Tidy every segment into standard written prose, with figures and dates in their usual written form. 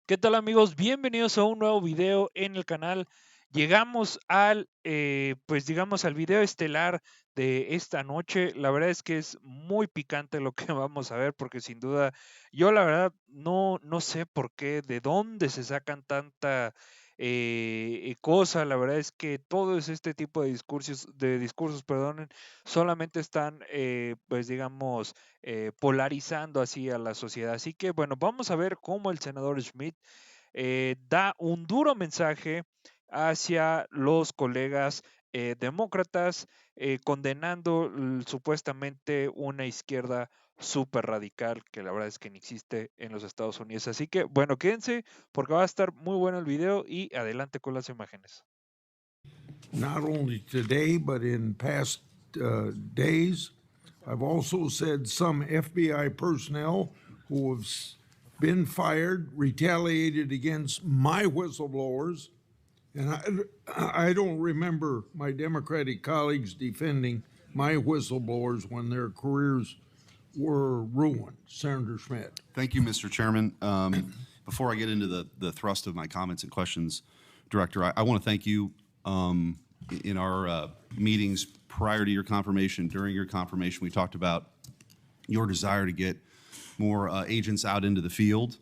¿Qué tal amigos? Bienvenidos a un nuevo video en el canal. Llegamos al, pues digamos, al video estelar de esta noche. La verdad es que es muy picante lo que vamos a ver, porque sin duda, yo la verdad no sé por qué, de dónde se sacan tanta cosa. La verdad es que todo este tipo de discursos, perdonen, solamente están, pues digamos, polarizando así a la sociedad. Así que bueno, vamos a ver cómo el senador Schmitt da un duro mensaje hacia los colegas demócratas, condenando supuestamente una izquierda súper radical, que la verdad es que ni existe en los Estados Unidos. Así que, bueno, quédense porque va a estar muy bueno el video y adelante con las imágenes. Not only today, but in past days. I've also said some FBI personnel who have been fired retaliated against my whistleblowers. And I don't remember my Democratic colleagues defending my whistleblowers when their careers were ruined. Senator Schmitt. Thank you, Mr. Chairman. Before I get into the thrust of my comments and questions, Director, I want to thank you in our meetings prior to your confirmation, during your confirmation. We talked about your desire to get more agents out into the field,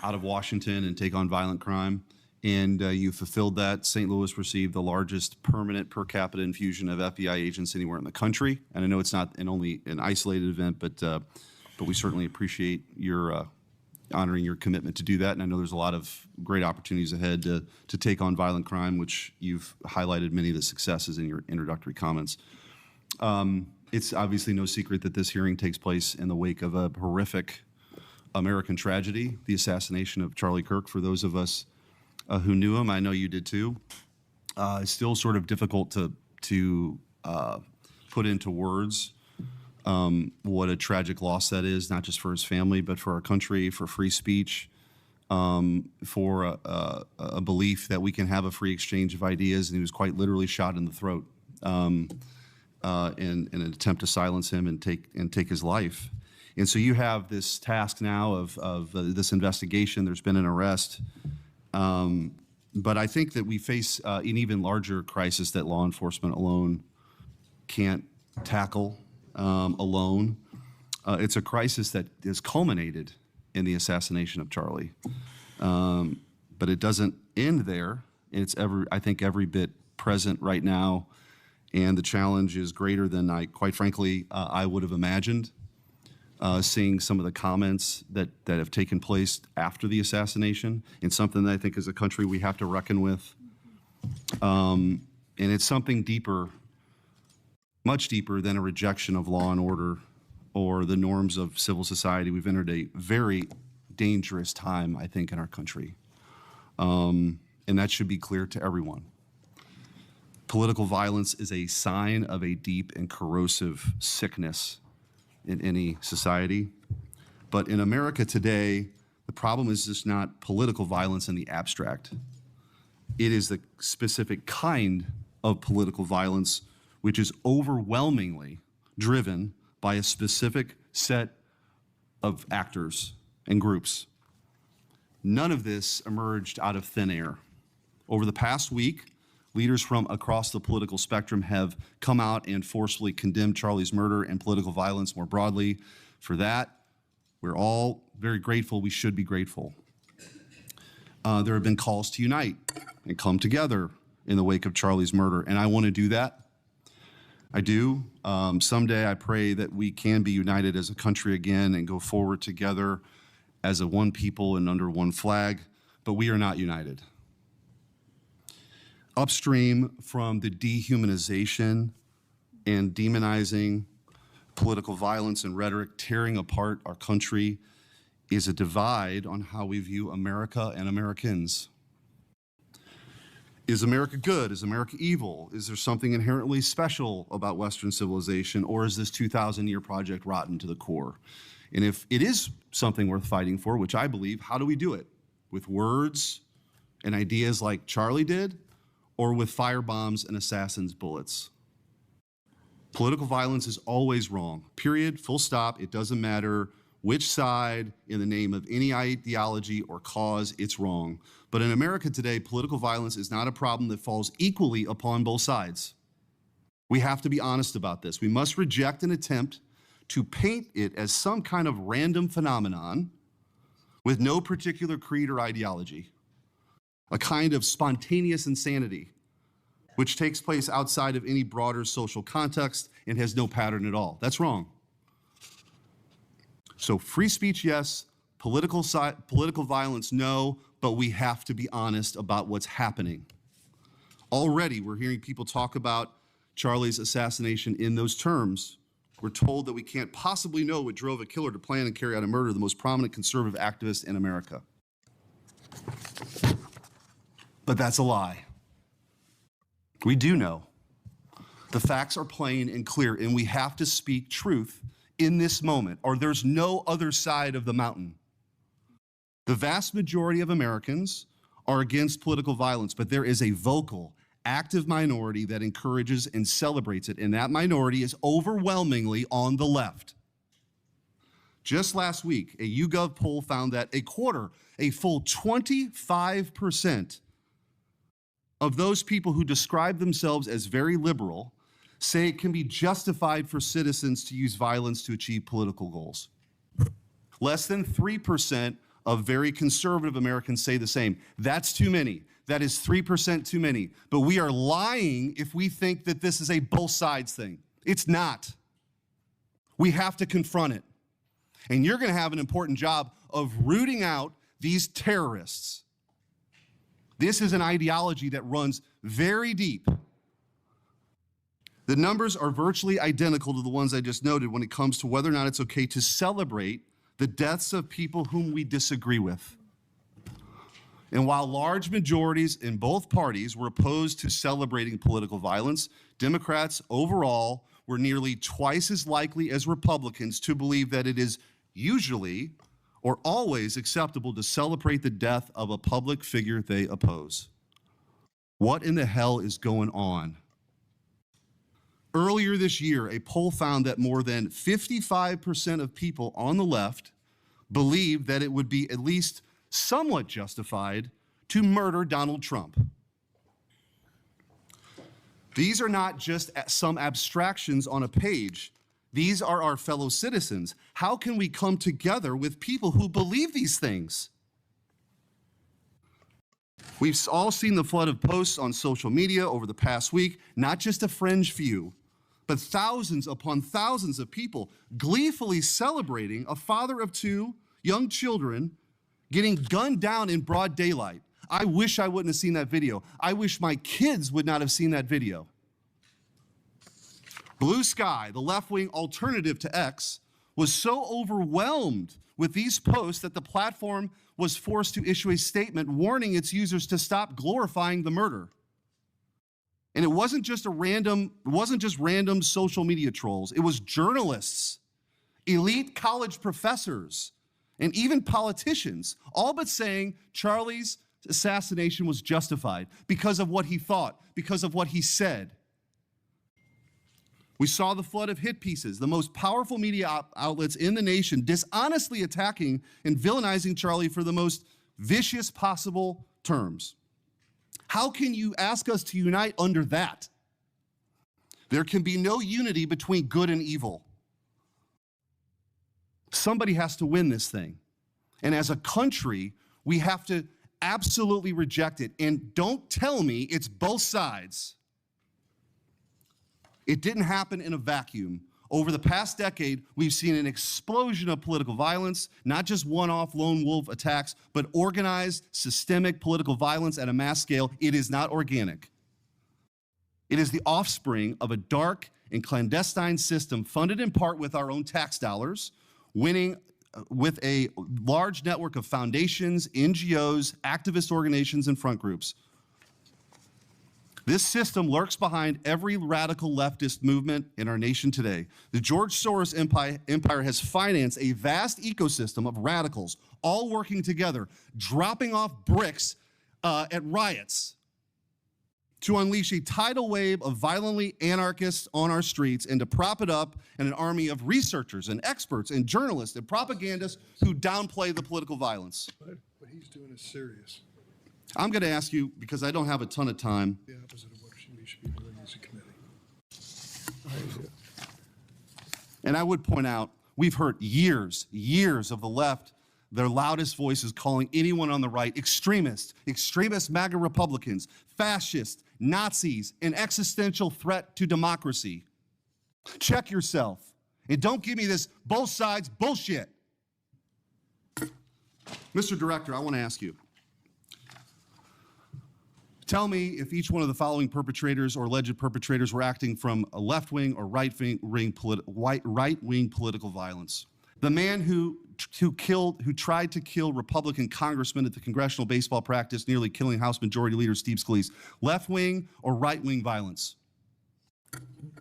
out of Washington, and take on violent crime. And you fulfilled that. St. Louis received the largest permanent per capita infusion of FBI agents anywhere in the country. And I know it's not only an isolated event, but we certainly appreciate your honoring your commitment to do that. And I know there's a lot of great opportunities ahead to take on violent crime, which you've highlighted many of the successes in your introductory comments. It's obviously no secret that this hearing takes place in the wake of a horrific American tragedy, the assassination of Charlie Kirk. For those of us who knew him, I know you did too. It's still sort of difficult to put into words what a tragic loss that is, not just for his family, but for our country, for free speech, for a belief that we can have a free exchange of ideas. And he was quite literally shot in the throat in an attempt to silence him and take his life. And so you have this task now of this investigation. There's been an arrest. But I think that we face an even larger crisis that law enforcement alone can't tackle alone. It's a crisis that is culminated in the assassination of Charlie. But it doesn't end there. It's I think every bit present right now. And the challenge is greater than quite frankly, I would have imagined. Seeing some of the comments that have taken place after the assassination, and something that I think as a country we have to reckon with. And it's something deeper, much deeper than a rejection of law and order or the norms of civil society. We've entered a very dangerous time, I think, in our country. And that should be clear to everyone. Political violence is a sign of a deep and corrosive sickness in any society. But in America today, the problem is just not political violence in the abstract. It is the specific kind of political violence which is overwhelmingly driven by a specific set of actors and groups. None of this emerged out of thin air. Over the past week, leaders from across the political spectrum have come out and forcefully condemned Charlie's murder and political violence more broadly. For that, we're all very grateful. We should be grateful. There have been calls to unite and come together in the wake of Charlie's murder, and I want to do that. I do. Someday I pray that we can be united as a country again and go forward together as a one people and under one flag, but we are not united. Upstream from the dehumanization and demonizing political violence and rhetoric tearing apart our country is a divide on how we view America and Americans. Is America good? Is America evil? Is there something inherently special about Western civilization, or is this 2,000-year project rotten to the core? And if it is something worth fighting for, which I believe, how do we do it? With words and ideas like Charlie did, or with firebombs and assassins' bullets? Political violence is always wrong, period, full stop. It doesn't matter which side in the name of any ideology or cause, it's wrong. But in America today, political violence is not a problem that falls equally upon both sides. We have to be honest about this. We must reject an attempt to paint it as some kind of random phenomenon with no particular creed or ideology, a kind of spontaneous insanity, which takes place outside of any broader social context and has no pattern at all. That's wrong. So free speech, yes. Political violence, no. But we have to be honest about what's happening. Already, we're hearing people talk about Charlie's assassination in those terms. We're told that we can't possibly know what drove a killer to plan and carry out a murder of the most prominent conservative activist in America. But that's a lie. We do know. The facts are plain and clear, and we have to speak truth in this moment, or there's no other side of the mountain. The vast majority of Americans are against political violence, but there is a vocal, active minority that encourages and celebrates it, and that minority is overwhelmingly on the left. Just last week, a YouGov poll found that a full 25% of those people who describe themselves as very liberal say it can be justified for citizens to use violence to achieve political goals. Less than 3% of very conservative Americans say the same. That's too many. That is 3% too many. But we are lying if we think that this is a both sides thing. It's not. We have to confront it. And you're going to have an important job of rooting out these terrorists. This is an ideology that runs very deep. The numbers are virtually identical to the ones I just noted when it comes to whether or not it's okay to celebrate the deaths of people whom we disagree with. And while large majorities in both parties were opposed to celebrating political violence, Democrats overall were nearly twice as likely as Republicans to believe that it is usually or always acceptable to celebrate the death of a public figure they oppose. What in the hell is going on? Earlier this year, a poll found that more than 55% of people on the left believed that it would be at least somewhat justified to murder Donald Trump. These are not just some abstractions on a page. These are our fellow citizens. How can we come together with people who believe these things? We've all seen the flood of posts on social media over the past week, not just a fringe few, but thousands upon thousands of people gleefully celebrating a father of two young children getting gunned down in broad daylight. I wish I wouldn't have seen that video. I wish my kids would not have seen that video. Blue Sky, the left-wing alternative to X, was so overwhelmed with these posts that the platform was forced to issue a statement warning its users to stop glorifying the murder. And it wasn't just random social media trolls. It was journalists, elite college professors, and even politicians, all but saying Charlie's assassination was justified because of what he thought, because of what he said. We saw the flood of hit pieces, the most powerful media outlets in the nation dishonestly attacking and villainizing Charlie for the most vicious possible terms. How can you ask us to unite under that? There can be no unity between good and evil. Somebody has to win this thing. And as a country, we have to absolutely reject it. And don't tell me it's both sides. It didn't happen in a vacuum. Over the past decade, we've seen an explosion of political violence, not just one-off lone wolf attacks, but organized, systemic political violence at a mass scale. It is not organic. It is the offspring of a dark and clandestine system funded in part with our own tax dollars, winning with a large network of foundations, NGOs, activist organizations, and front groups. This system lurks behind every radical leftist movement in our nation today. The George Soros empire has financed a vast ecosystem of radicals, all working together, dropping off bricks at riots. to unleash a tidal wave of violently anarchists on our streets and to prop it up in an army of researchers and experts and journalists and propagandists who downplay the political violence. What he's doing is serious. I'm going to ask you, because I don't have a ton of time, The opposite of what we should be doing as a committee. and I would point out, we've heard years of the left, their loudest voices calling anyone on the right extremists, MAGA Republicans, fascists, Nazis, an existential threat to democracy. Check yourself, and don't give me this both sides bullshit. Mr. Director, I want to ask you, tell me if each one of the following perpetrators or alleged perpetrators were acting from a left-wing or right-wing political violence. The man who tried to kill Republican congressman at the congressional baseball practice, nearly killing House Majority Leader Steve Scalise, left-wing or right-wing violence?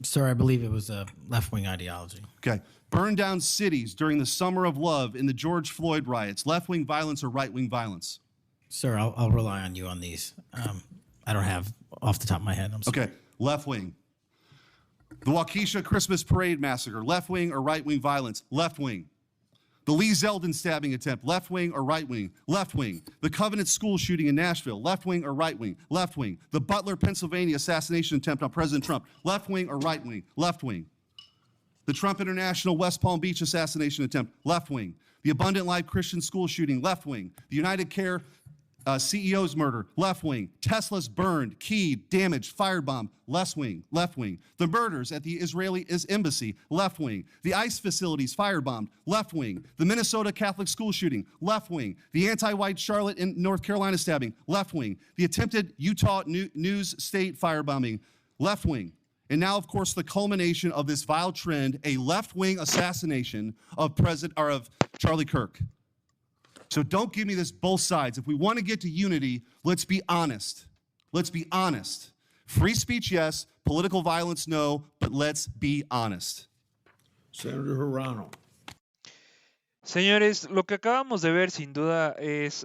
Sir, I believe it was a left-wing ideology. Okay. Burned down cities during the Summer of Love in the George Floyd riots, left-wing violence or right-wing violence? Sir, I'll rely on you on these. I don't have off the top of my head. I'm sorry. Okay, left-wing. The Waukesha Christmas Parade massacre, left-wing or right-wing violence? Left-wing. The Lee Zeldin stabbing attempt, left-wing or right-wing? Left-wing. The Covenant school shooting in Nashville, left-wing or right-wing? Left-wing. The Butler, Pennsylvania assassination attempt on President Trump, left-wing or right-wing? Left-wing. The Trump International West Palm Beach assassination attempt, left-wing. The Abundant Life Christian school shooting, left-wing. The United Care CEO's murder, left-wing. Tesla's burned, keyed, damaged, firebombed, left-wing. The murders at the Israeli embassy, left-wing. The ICE facilities firebombed, left-wing. The Minnesota Catholic school shooting, left-wing. The anti-white Charlotte and North Carolina stabbing, left-wing. The attempted Utah News State firebombing, left-wing. And now, of course, the culmination of this vile trend, a left-wing assassination of Charlie Kirk. So don't give me this both sides. If we want to get to unity, let's be honest. Let's be honest. Free speech, yes. Political violence, no. But let's be honest. Senator Hirano. Señores, lo que acabamos de ver sin duda es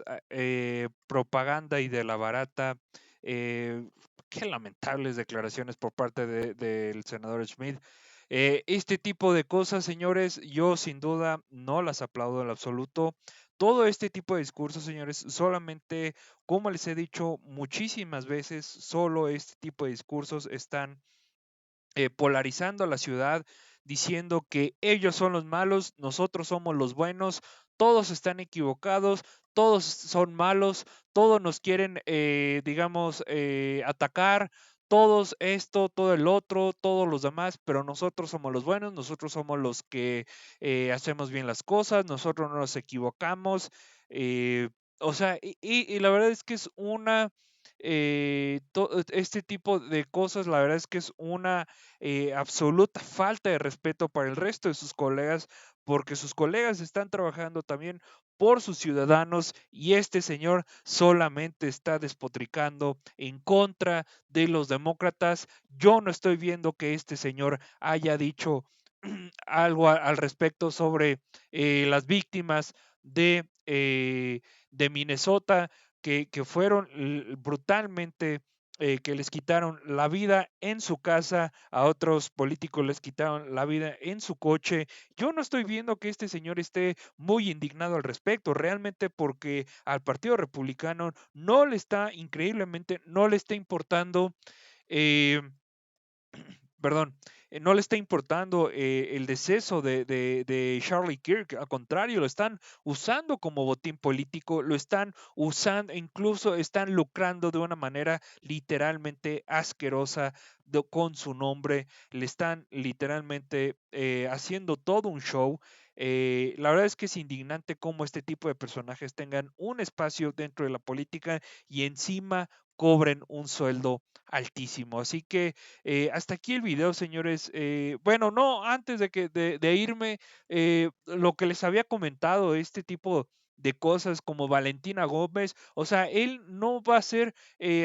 propaganda y de la barata. Qué lamentables declaraciones por parte del senador Schmitt. Este tipo de cosas, señores, yo sin duda no las aplaudo en lo absoluto. Todo este tipo de discursos, señores, solamente, como les he dicho muchísimas veces, solo este tipo de discursos están polarizando a la ciudad, diciendo que ellos son los malos, nosotros somos los buenos, todos están equivocados, todos son malos, todos nos quieren, atacar, todos esto, todo el otro, todos los demás, pero nosotros somos los buenos, nosotros somos los que hacemos bien las cosas, nosotros no nos equivocamos. Y la verdad es que es este tipo de cosas, la verdad es que es una absoluta falta de respeto para el resto de sus colegas, porque sus colegas están trabajando también por sus ciudadanos y este señor solamente está despotricando en contra de los demócratas. Yo no estoy viendo que este señor haya dicho algo al respecto sobre las víctimas de Minnesota que fueron brutalmente, que les quitaron la vida en su casa, a otros políticos les quitaron la vida en su coche. Yo no estoy viendo que este señor esté muy indignado al respecto, realmente porque al Partido Republicano no le está, increíblemente, no le está importando, eh, perdón, no le está importando el deceso de Charlie Kirk, al contrario, lo están usando como botín político, lo están usando, incluso están lucrando de una manera literalmente asquerosa con su nombre, le están literalmente haciendo todo un show. La verdad es que es indignante cómo este tipo de personajes tengan un espacio dentro de la política y encima cobren un sueldo altísimo. Así que hasta aquí el video, señores. Bueno, no, antes de irme, lo que les había comentado, este tipo de cosas como Valentina Gómez, o sea, él no va a hacer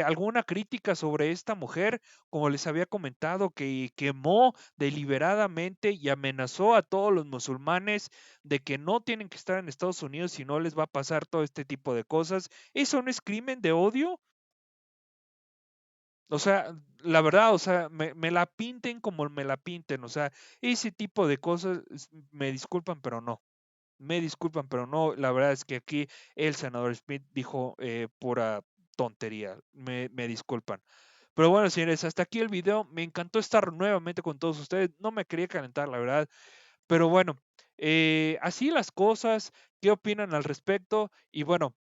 alguna crítica sobre esta mujer, como les había comentado, que quemó deliberadamente y amenazó a todos los musulmanes de que no tienen que estar en Estados Unidos si no les va a pasar todo este tipo de cosas. ¿Eso no es crimen de odio? O sea, la verdad, o sea, me la pinten como me la pinten, o sea, ese tipo de cosas, me disculpan, pero no. Me disculpan, pero no, la verdad es que aquí el senador Schmitt dijo pura tontería, me disculpan. Pero bueno, señores, hasta aquí el video. Me encantó estar nuevamente con todos ustedes. No me quería calentar, la verdad. Pero bueno, así las cosas. ¿Qué opinan al respecto? Y bueno,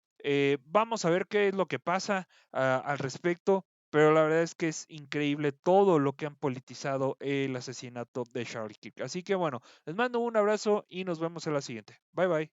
vamos a ver qué es lo que pasa al respecto. Pero la verdad es que es increíble todo lo que han politizado el asesinato de Charlie Kirk. Así que bueno, les mando un abrazo y nos vemos en la siguiente. Bye bye.